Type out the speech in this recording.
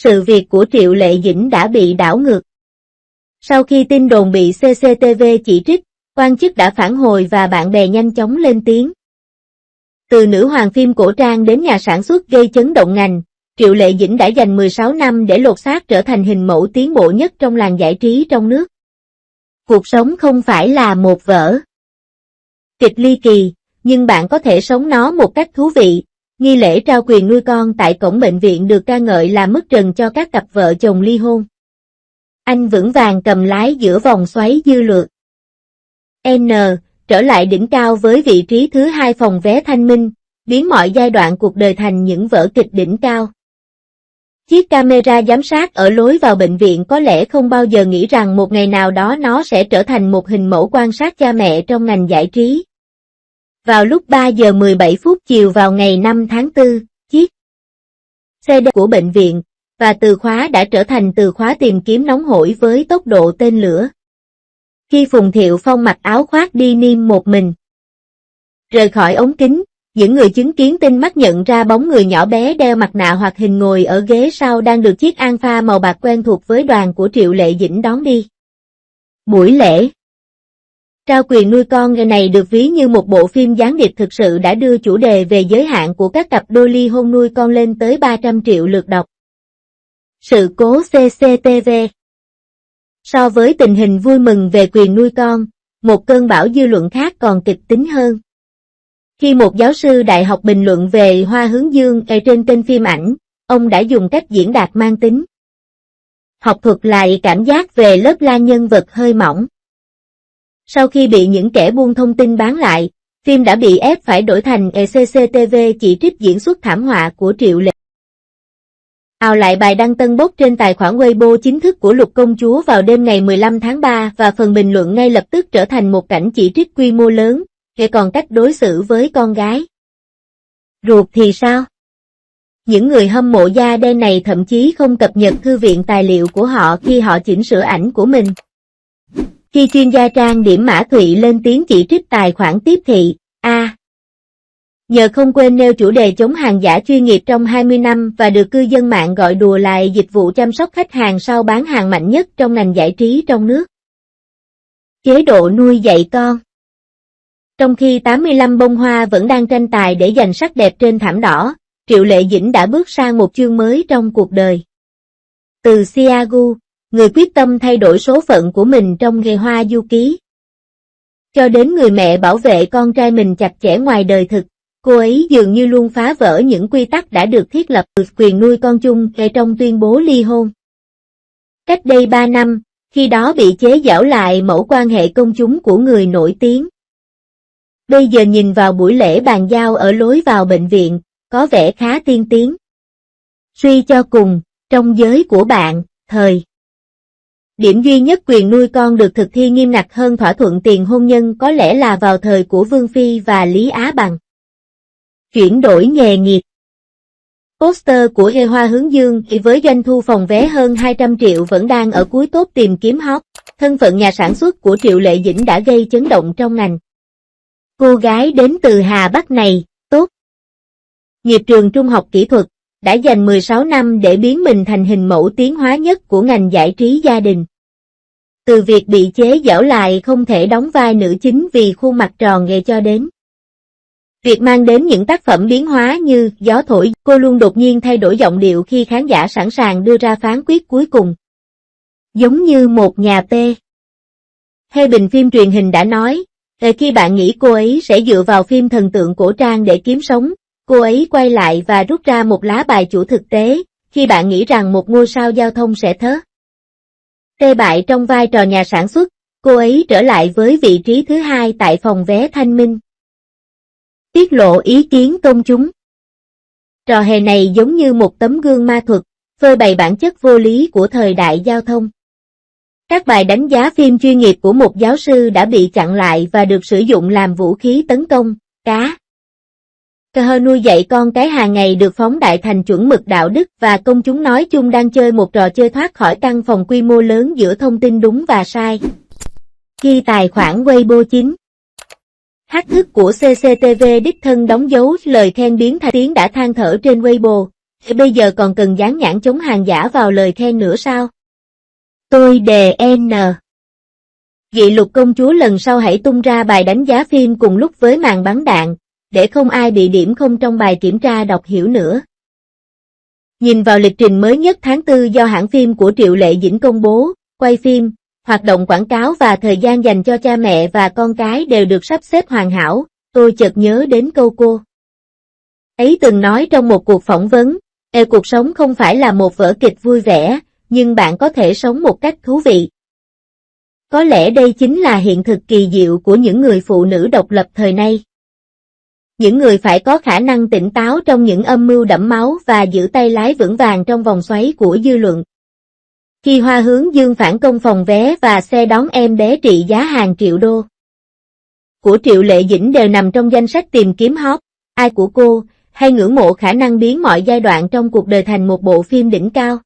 Sự việc của Triệu Lệ Dĩnh đã bị đảo ngược. Sau khi tin đồn bị CCTV chỉ trích, quan chức đã phản hồi và bạn bè nhanh chóng lên tiếng. Từ nữ hoàng phim cổ trang đến nhà sản xuất gây chấn động ngành, Triệu Lệ Dĩnh đã dành 16 năm để lột xác trở thành hình mẫu tiến bộ nhất trong làng giải trí trong nước. Cuộc sống không phải là một vở kịch ly kỳ, nhưng bạn có thể sống nó một cách thú vị. Nghi lễ trao quyền nuôi con tại cổng bệnh viện được ca ngợi là mức trần cho các cặp vợ chồng ly hôn. Anh vững vàng cầm lái giữa vòng xoáy dư luận. Trở lại đỉnh cao với vị trí thứ 2 phòng vé thanh minh, biến mọi giai đoạn cuộc đời thành những vở kịch đỉnh cao. Chiếc camera giám sát ở lối vào bệnh viện có lẽ không bao giờ nghĩ rằng một ngày nào đó nó sẽ trở thành một hình mẫu quan sát cha mẹ trong ngành giải trí. Vào lúc 3 giờ 17 phút chiều vào ngày 5 tháng 4, chiếc CD của bệnh viện và từ khóa đã trở thành từ khóa tìm kiếm nóng hổi với tốc độ tên lửa. Khi Phùng Thiệu Phong mặc áo khoác đi niêm một mình rời khỏi ống kính, những người chứng kiến tinh mắt nhận ra bóng người nhỏ bé đeo mặt nạ hoạt hình ngồi ở ghế sau đang được chiếc Alfa màu bạc quen thuộc với đoàn của Triệu Lệ Dĩnh đón đi. Buổi lễ trao quyền nuôi con ngày này được ví như một bộ phim gián điệp thực sự đã đưa chủ đề về giới hạn của các cặp đôi ly hôn nuôi con lên tới 300 triệu lượt đọc. Sự cố CCTV. So với tình hình vui mừng về quyền nuôi con, một cơn bão dư luận khác còn kịch tính hơn. Khi một giáo sư đại học bình luận về Hoa Hướng Dương ở trên kênh phim ảnh, ông đã dùng cách diễn đạt mang tính học thuật lại cảm giác về lớp la nhân vật hơi mỏng. Sau khi bị những kẻ buôn thông tin bán lại, phim đã bị ép phải đổi thành CCTV chỉ trích diễn xuất thảm họa của Triệu Lệ. Ào lại bài đăng tân bốc trên tài khoản Weibo chính thức của Lục Công Chúa vào đêm ngày 15 tháng 3 và phần bình luận ngay lập tức trở thành một cảnh chỉ trích quy mô lớn, kể còn cách đối xử với con gái ruột thì sao? Những người hâm mộ da đen này thậm chí không cập nhật thư viện tài liệu của họ khi họ chỉnh sửa ảnh của mình. Khi chuyên gia trang điểm Mã Thụy lên tiếng chỉ trích tài khoản tiếp thị, nhờ không quên nêu chủ đề chống hàng giả chuyên nghiệp trong 20 năm và được cư dân mạng gọi đùa là dịch vụ chăm sóc khách hàng sau bán hàng mạnh nhất trong ngành giải trí trong nước. Chế độ nuôi dạy con. Trong khi 85 bông hoa vẫn đang tranh tài để giành sắc đẹp trên thảm đỏ, Triệu Lệ Dĩnh đã bước sang một chương mới trong cuộc đời. Từ Siagu, người quyết tâm thay đổi số phận của mình trong nghề hoa du ký, cho đến người mẹ bảo vệ con trai mình chặt chẽ ngoài đời thực, cô ấy dường như luôn phá vỡ những quy tắc đã được thiết lập từ quyền nuôi con chung trong tuyên bố ly hôn. Cách đây 3 năm, khi đó bị chế giễu lại mẫu quan hệ công chúng của người nổi tiếng. Bây giờ nhìn vào buổi lễ bàn giao ở lối vào bệnh viện, có vẻ khá tiên tiến. Suy cho cùng, trong giới của bạn, thời điểm duy nhất quyền nuôi con được thực thi nghiêm ngặt hơn thỏa thuận tiền hôn nhân có lẽ là vào thời của Vương Phi và Lý Á Bằng. Chuyển đổi nghề nghiệp. Poster của Hoa Hướng Dương với doanh thu phòng vé hơn 200 triệu vẫn đang ở cuối top tìm kiếm hot. Thân phận nhà sản xuất của Triệu Lệ Dĩnh đã gây chấn động trong ngành. Cô gái đến từ Hà Bắc này, tốt nghiệp trường trung học kỹ thuật, đã dành 16 năm để biến mình thành hình mẫu tiến hóa nhất của ngành giải trí gia đình. Từ việc bị chế giễu lại không thể đóng vai nữ chính vì khuôn mặt tròn nghề cho đến việc mang đến những tác phẩm biến hóa như Gió Thổi, cô luôn đột nhiên thay đổi giọng điệu khi khán giả sẵn sàng đưa ra phán quyết cuối cùng. Giống như một nhà phê hay bình phim truyền hình đã nói, khi bạn nghĩ cô ấy sẽ dựa vào phim thần tượng cổ trang để kiếm sống, cô ấy quay lại và rút ra một lá bài chủ thực tế, khi bạn nghĩ rằng một ngôi sao giao thông sẽ tê bại trong vai trò nhà sản xuất, cô ấy trở lại với vị trí thứ 2 tại phòng vé thanh minh. Tiết lộ ý kiến công chúng. Trò hề này giống như một tấm gương ma thuật, phơi bày bản chất vô lý của thời đại giao thông. Các bài đánh giá phim chuyên nghiệp của một giáo sư đã bị chặn lại và được sử dụng làm vũ khí tấn công, Cờ nuôi dạy con cái hàng ngày được phóng đại thành chuẩn mực đạo đức và công chúng nói chung đang chơi một trò chơi thoát khỏi căn phòng quy mô lớn giữa thông tin đúng và sai. Khi tài khoản Weibo chính hack thức của CCTV đích thân đóng dấu lời khen biến thành tiếng đã than thở trên Weibo, Thế bây giờ còn cần dán nhãn chống hàng giả vào lời khen nữa sao? Tôi đề N. Nghị Lục công chúa lần sau hãy tung ra bài đánh giá phim cùng lúc với màn bắn đạn, để không ai bị điểm không trong bài kiểm tra đọc hiểu nữa. Nhìn vào lịch trình mới nhất tháng 4 do hãng phim của Triệu Lệ Dĩnh công bố, quay phim, hoạt động quảng cáo và thời gian dành cho cha mẹ và con cái đều được sắp xếp hoàn hảo, tôi chợt nhớ đến câu cô ấy từng nói trong một cuộc phỏng vấn, cuộc sống không phải là một vở kịch vui vẻ, nhưng bạn có thể sống một cách thú vị. Có lẽ đây chính là hiện thực kỳ diệu của những người phụ nữ độc lập thời nay. Những người phải có khả năng tỉnh táo trong những âm mưu đẫm máu và giữ tay lái vững vàng trong vòng xoáy của dư luận. Khi Hoa Hướng Dương phản công phòng vé và xe đón em bé trị giá hàng triệu đô của Triệu Lệ Dĩnh đều nằm trong danh sách tìm kiếm hot, ai của cô, hay ngưỡng mộ khả năng biến mọi giai đoạn trong cuộc đời thành một bộ phim đỉnh cao.